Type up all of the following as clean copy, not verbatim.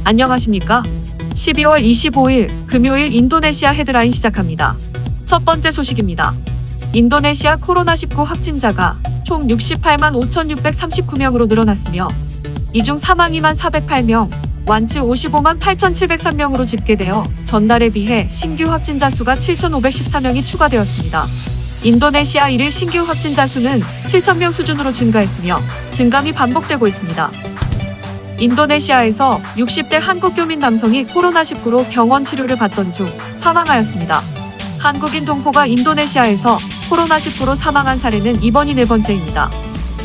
안녕하십니까? 12월 25일 금요일 인도네시아 헤드라인 시작합니다. 첫 번째 소식입니다. 인도네시아 코로나19 확진자가 총 68만 5,639명으로 늘어났으며 이 중 사망 2만 408명, 완치 55만 8,703명으로 집계되어 전날에 비해 신규 확진자 수가 7,514명이 추가되었습니다. 인도네시아 1일 신규 확진자 수는 7,000명 수준으로 증가했으며 증감이 반복되고 있습니다. 인도네시아에서 60대 한국 교민 남성이 코로나19로 병원 치료를 받던 중 사망하였습니다. 한국인 동포가 인도네시아에서 코로나19로 사망한 사례는 이번이 네 번째입니다.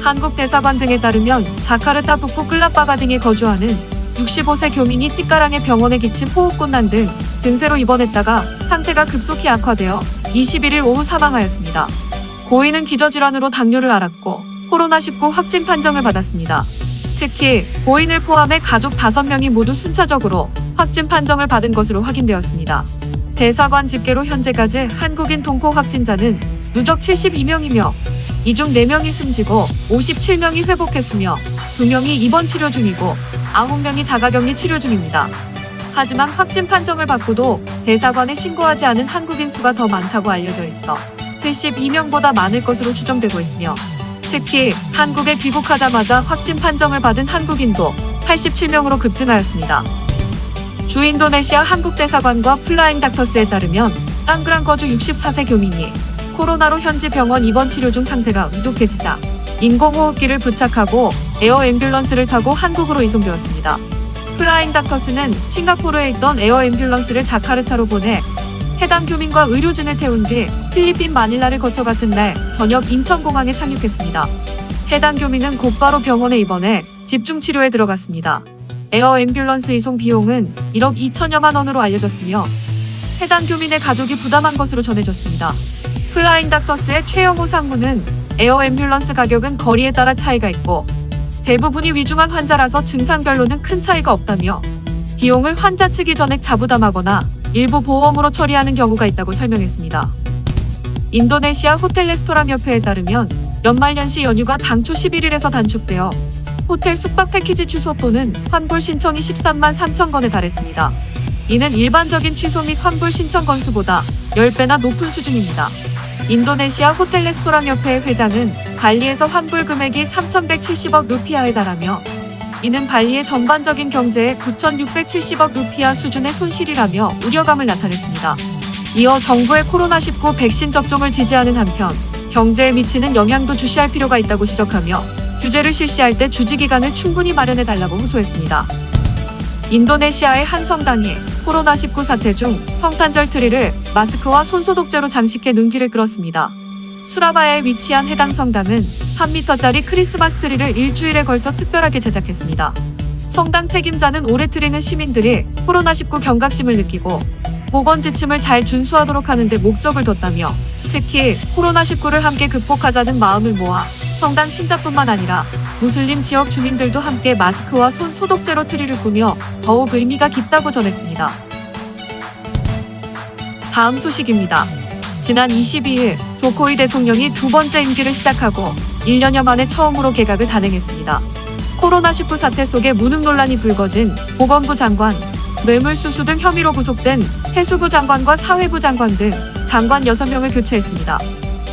한국 대사관 등에 따르면 자카르타 북부 클라바가 등에 거주하는 65세 교민이 찌까랑의 병원에 기침 호흡곤란 등 증세로 입원했다가 상태가 급속히 악화되어 21일 오후 사망하였습니다. 고인은 기저질환으로 당뇨를 앓았고 코로나19 확진 판정을 받았습니다. 특히 고인을 포함해 가족 5명이 모두 순차적으로 확진 판정을 받은 것으로 확인되었습니다. 대사관 집계로 현재까지 한국인 동포 확진자는 누적 72명이며 이 중 4명이 숨지고 57명이 회복했으며 2명이 입원 치료 중이고 9명이 자가격리 치료 중입니다. 하지만 확진 판정을 받고도 대사관에 신고하지 않은 한국인 수가 더 많다고 알려져 있어 72명보다 많을 것으로 추정되고 있으며 특히 한국에 귀국하자마자 확진 판정을 받은 한국인도 87명으로 급증하였습니다. 주 인도네시아 한국대사관과 플라잉 닥터스에 따르면 땅그랑 거주 64세 교민이 코로나로 현지 병원 입원 치료 중 상태가 위독해지자 인공호흡기를 부착하고 에어 앰뷸런스를 타고 한국으로 이송되었습니다. 플라잉 닥터스는 싱가포르에 있던 에어 앰뷸런스를 자카르타로 보내 해당 교민과 의료진을 태운 뒤 필리핀 마닐라를 거쳐 같은 날 저녁 인천공항에 착륙했습니다. 해당 교민은 곧바로 병원에 입원해 집중치료에 들어갔습니다. 에어 앰뷸런스 이송 비용은 1억 2천여만 원으로 알려졌으며 해당 교민의 가족이 부담한 것으로 전해졌습니다. 플라잉 닥터스의 최영호 상무는 에어 앰뷸런스 가격은 거리에 따라 차이가 있고 대부분이 위중한 환자라서 증상별로는 큰 차이가 없다며 비용을 환자 측이 전액 자부담하거나 일부 보험으로 처리하는 경우가 있다고 설명했습니다. 인도네시아 호텔 레스토랑 협회에 따르면 연말연시 연휴가 당초 11일에서 단축되어 호텔 숙박 패키지 취소 또는 환불 신청이 13만 3천 건에 달했습니다. 이는 일반적인 취소 및 환불 신청 건수보다 10배나 높은 수준입니다. 인도네시아 호텔 레스토랑 협회의 회장은 발리에서 환불 금액이 3,170억 루피아에 달하며 이는 발리의 전반적인 경제에 9,670억 루피아 수준의 손실이라며 우려감을 나타냈습니다. 이어 정부의 코로나19 백신 접종을 지지하는 한편 경제에 미치는 영향도 주시할 필요가 있다고 지적하며 규제를 실시할 때 주지기간을 충분히 마련해달라고 호소했습니다. 인도네시아의 한 성당이 코로나19 사태 중 성탄절 트리를 마스크와 손소독제로 장식해 눈길을 끌었습니다. 수라바야에 위치한 해당 성당은 3m짜리 크리스마스 트리를 일주일에 걸쳐 특별하게 제작했습니다. 성당 책임자는 올해 트리는 시민들이 코로나19 경각심을 느끼고 보건 지침을 잘 준수하도록 하는 데 목적을 뒀다며 특히 코로나19를 함께 극복하자는 마음을 모아 성당 신자뿐만 아니라 무슬림 지역 주민들도 함께 마스크와 손 소독제로 트리를 꾸며 더욱 의미가 깊다고 전했습니다. 다음 소식입니다. 지난 22일 조코이 대통령이 두 번째 임기를 시작하고 1년여 만에 처음으로 개각을 단행했습니다. 코로나19 사태 속에 무능 논란이 불거진 보건부 장관, 뇌물수수 등 혐의로 구속된 해수부 장관과 사회부 장관 등 장관 6명을 교체했습니다.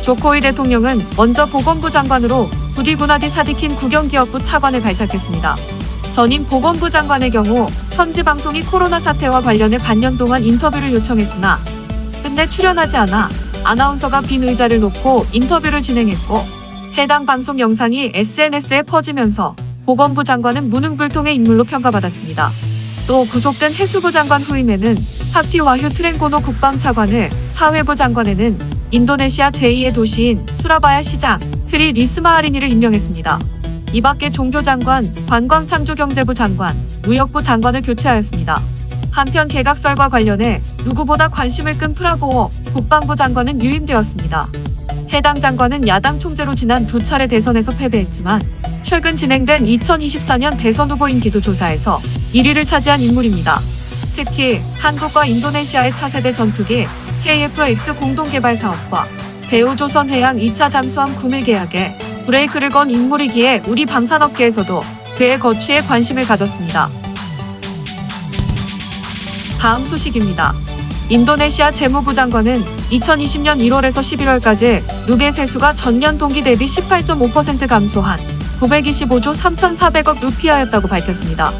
조코이 대통령은 먼저 보건부 장관으로 부디 구나디 사디킨 국영기업부 차관을 발탁했습니다. 전임 보건부 장관의 경우 현지 방송이 코로나 사태와 관련해 반년 동안 인터뷰를 요청했으나 끝내 출연하지 않아 아나운서가 빈 의자를 놓고 인터뷰를 진행했고 해당 방송 영상이 SNS에 퍼지면서 보건부 장관은 무능불통의 인물로 평가받았습니다. 또 구속된 해수부 장관 후임에는 사티 와휴 트랭고노 국방차관을, 사회부 장관에는 인도네시아 제2의 도시인 수라바야 시장 트리 리스마하리니를 임명했습니다. 이 밖에 종교장관, 관광창조경제부 장관, 무역부 장관을 교체하였습니다. 한편 개각설과 관련해 누구보다 관심을 끈 프라보오 국방부 장관은 유임되었습니다. 해당 장관은 야당 총재로 지난 2차례 대선에서 패배했지만 최근 진행된 2024년 대선 후보 인기도 조사에서 1위를 차지한 인물입니다. 특히 한국과 인도네시아의 차세대 전투기 KF-X 공동개발 사업과 대우조선해양 2차 잠수함 구매 계약에 브레이크를 건 인물이기에 우리 방산업계에서도 그의 거취에 관심을 가졌습니다. 다음 소식입니다. 인도네시아 재무부 장관은 2020년 1월에서 11월까지 누계 세수가 전년 동기 대비 18.5% 감소한 925조 3,400억 루피아였다고 밝혔습니다.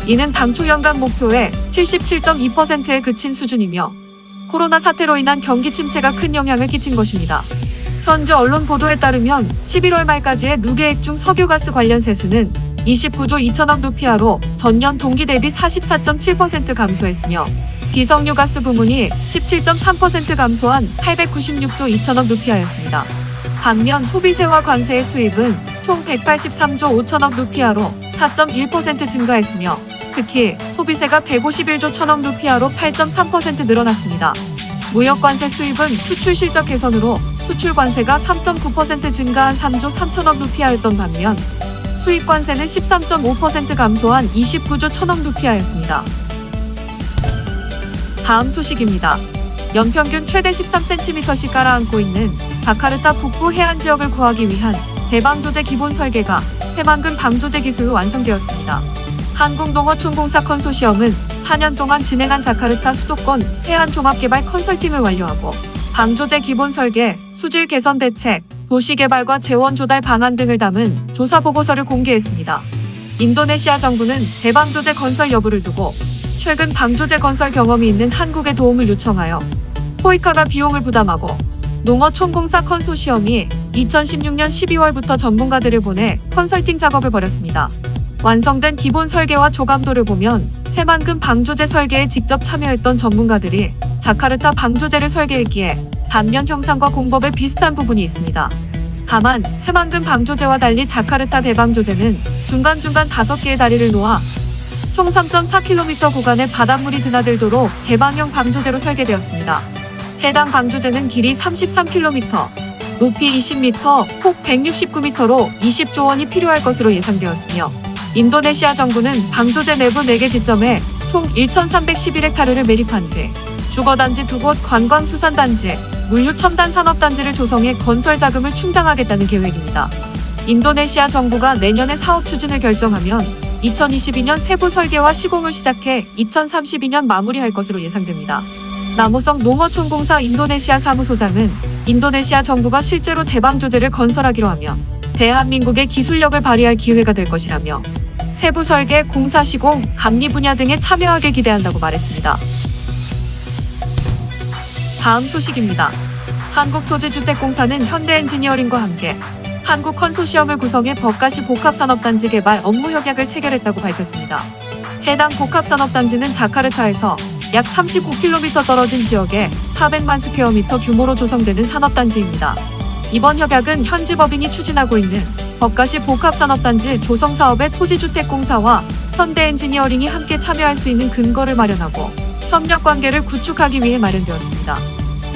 이는 당초 연간 목표의 77.2%에 그친 수준이며 코로나 사태로 인한 경기 침체가 큰 영향을 끼친 것입니다. 현지 언론 보도에 따르면 11월 말까지의 누계액 중 석유가스 관련 세수는 29조 2천억 루피아로 전년 동기 대비 44.7% 감소했으며 비석유가스 부문이 17.3% 감소한 896조 2천억 루피아였습니다. 반면 소비세와 관세의 수입은 총 183조 5천억 루피아로 4.1% 증가했으며 특히 소비세가 151조 1천억 루피아로 8.3% 늘어났습니다. 무역관세 수입은 수출 실적 개선으로 수출 관세가 3.9% 증가한 3조 3천억 루피아였던 반면 수입관세는 13.5% 감소한 29조 1천억 루피아였습니다. 다음 소식입니다. 연평균 최대 13cm씩 가라앉고 있는 자카르타 북부 해안 지역을 구하기 위한 대방조제 기본 설계가 새만금 방조제 기술로 완성되었습니다. 한국농어촌공사 컨소시엄은 4년 동안 진행한 자카르타 수도권 해안 종합개발 컨설팅을 완료하고 방조제 기본 설계, 수질 개선 대책, 도시개발과 재원 조달 방안 등을 담은 조사 보고서를 공개했습니다. 인도네시아 정부는 대방조제 건설 여부를 두고 최근 방조제 건설 경험이 있는 한국에 도움을 요청하여 포이카가 비용을 부담하고 농어촌공사 컨소시엄이 2016년 12월부터 전문가들을 보내 컨설팅 작업을 벌였습니다. 완성된 기본 설계와 조감도를 보면 새만금 방조제 설계에 직접 참여했던 전문가들이 자카르타 방조제를 설계했기에 단면 형상과 공법에 비슷한 부분이 있습니다. 다만 새만금 방조제와 달리 자카르타 대방조제는 중간중간 5개의 다리를 놓아 총 3.4km 구간에 바닷물이 드나들도록 개방형 방조제로 설계되었습니다. 해당 방조제는 길이 33km, 높이 20m, 폭 169m로 20조 원이 필요할 것으로 예상되었으며 인도네시아 정부는 방조제 내부 4개 지점에 총 1,311헥타르를 매립한 뒤 주거단지 2곳, 관광수산단지, 물류첨단산업단지를 조성해 건설 자금을 충당하겠다는 계획입니다. 인도네시아 정부가 내년에 사업 추진을 결정하면 2022년 세부 설계와 시공을 시작해 2032년 마무리할 것으로 예상됩니다. 남호성 농어촌공사 인도네시아 사무소장은 인도네시아 정부가 실제로 대방조제를 건설하기로 하며 대한민국의 기술력을 발휘할 기회가 될 것이라며 세부 설계, 공사 시공, 감리 분야 등에 참여하길 기대한다고 말했습니다. 다음 소식입니다. 한국토지주택공사는 현대엔지니어링과 함께 한국 컨소시엄을 구성해 법가시 복합산업단지 개발 업무 협약을 체결했다고 밝혔습니다. 해당 복합산업단지는 자카르타에서 약 39km 떨어진 지역에 400만 스퀘어미터 규모로 조성되는 산업단지입니다. 이번 협약은 현지 법인이 추진하고 있는 법가시 복합산업단지 조성사업에 토지주택공사와 현대엔지니어링이 함께 참여할 수 있는 근거를 마련하고 협력관계를 구축하기 위해 마련되었습니다.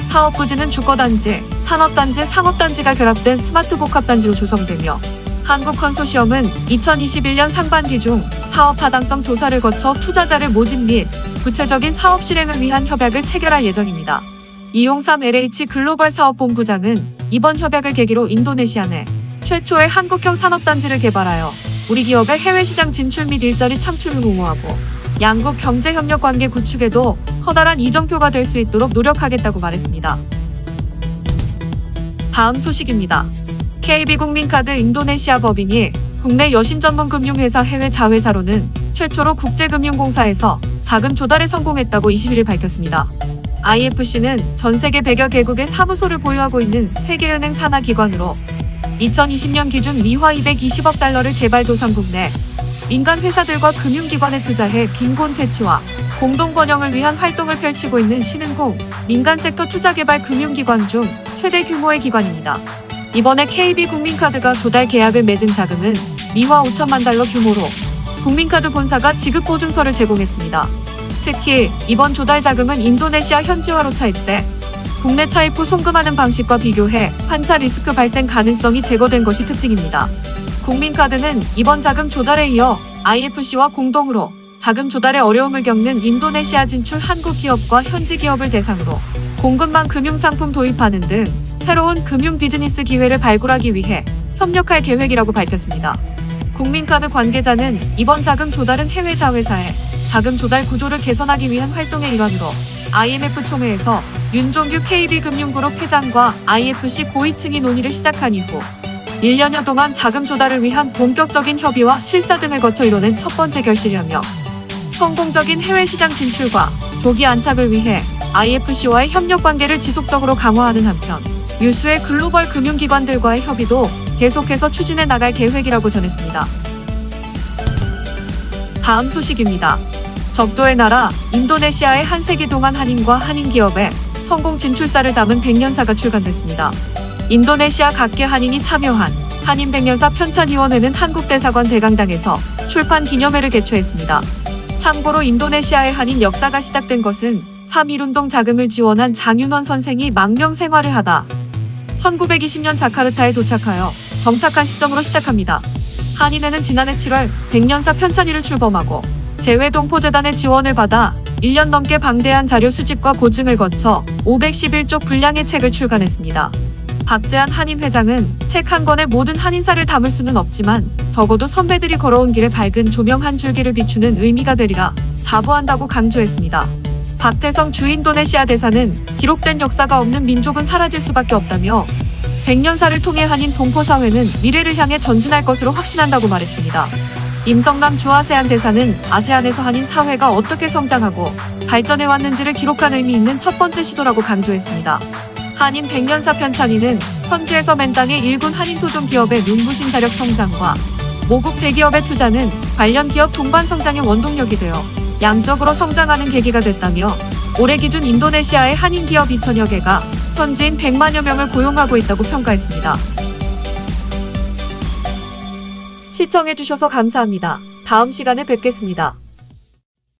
사업 부지는 주거단지, 산업단지, 상업단지가 결합된 스마트 복합단지로 조성되며 한국 컨소시엄은 2021년 상반기 중 사업 타당성 조사를 거쳐 투자자를 모집 및 구체적인 사업 실행을 위한 협약을 체결할 예정입니다. 이용삼 LH 글로벌 사업본부장은 이번 협약을 계기로 인도네시아 내 최초의 한국형 산업단지를 개발하여 우리 기업의 해외시장 진출 및 일자리 창출을 옹호하고 양국 경제협력 관계 구축에도 커다란 이정표가 될 수 있도록 노력하겠다고 말했습니다. 다음 소식입니다. KB국민카드 인도네시아 법인이 국내 여신 전문 금융회사 해외 자회사로는 최초로 국제금융공사에서 자금 조달에 성공했다고 21일 밝혔습니다. IFC는 전 세계 100여 개국의 사무소를 보유하고 있는 세계은행 산하 기관으로 2020년 기준 미화 220억 달러를 개발도상국 내 민간 회사들과 금융기관에 투자해 빈곤 퇴치와 공동 번영을 위한 활동을 펼치고 있는 신흥공 민간 섹터 투자개발 금융기관 중 최대 규모의 기관입니다. 이번에 KB국민카드가 조달 계약을 맺은 자금은 미화 5천만 달러 규모로 국민카드 본사가 지급보증서를 제공했습니다. 특히 이번 조달 자금은 인도네시아 현지화로 차입돼 국내 차입 후 송금하는 방식과 비교해 환차 리스크 발생 가능성이 제거된 것이 특징입니다. 국민카드는 이번 자금 조달에 이어 IFC와 공동으로 자금 조달에 어려움을 겪는 인도네시아 진출 한국 기업과 현지 기업을 대상으로 공급망 금융상품 도입하는 등 새로운 금융 비즈니스 기회를 발굴하기 위해 협력할 계획이라고 밝혔습니다. 국민카드 관계자는 이번 자금 조달은 해외 자회사에 자금 조달 구조를 개선하기 위한 활동의 일환으로 IMF 총회에서 윤종규 KB금융그룹 회장과 IFC 고위층이 논의를 시작한 이후 1년여 동안 자금 조달을 위한 본격적인 협의와 실사 등을 거쳐 이뤄낸 첫 번째 결실이라며 성공적인 해외 시장 진출과 조기 안착을 위해 IFC와의 협력 관계를 지속적으로 강화하는 한편 유수의 글로벌 금융기관들과의 협의도 계속해서 추진해 나갈 계획이라고 전했습니다. 다음 소식입니다. 적도의 나라 인도네시아의 한 세기 동안 한인과 한인기업의 성공 진출사를 담은 백년사가 출간됐습니다. 인도네시아 각계 한인이 참여한 한인 백년사 편찬위원회는 한국대사관 대강당에서 출판 기념회를 개최했습니다. 참고로 인도네시아의 한인 역사가 시작된 것은 3.1운동 자금을 지원한 장윤원 선생이 망명 생활을 하다 1920년 자카르타에 도착하여 정착한 시점으로 시작합니다. 한인회는 지난해 7월 백년사 편찬위를 출범하고 재외동포재단의 지원을 받아 1년 넘게 방대한 자료 수집과 고증을 거쳐 511쪽 분량의 책을 출간했습니다. 박재한 한인 회장은 책 한 권에 모든 한인사를 담을 수는 없지만 적어도 선배들이 걸어온 길에 밝은 조명 한 줄기를 비추는 의미가 되리라 자부한다고 강조했습니다. 박태성 주인도네시아 대사는 기록된 역사가 없는 민족은 사라질 수밖에 없다며 백년사를 통해 한인 동포사회는 미래를 향해 전진할 것으로 확신한다고 말했습니다. 임성남 주아세안 대사는 아세안에서 한인 사회가 어떻게 성장하고 발전해왔는지를 기록한 의미 있는 첫 번째 시도라고 강조했습니다. 한인 백년사 편찬위는 현지에서 맨땅에 일군 한인 토종 기업의 눈부신 자력 성장과 모국 대기업의 투자는 관련 기업 동반 성장의 원동력이 되어 양적으로 성장하는 계기가 됐다며 올해 기준 인도네시아의 한인 기업 2,000여 개가 현지인 100만여 명을 고용하고 있다고 평가했습니다. 시청해주셔서 감사합니다. 다음 시간에 뵙겠습니다.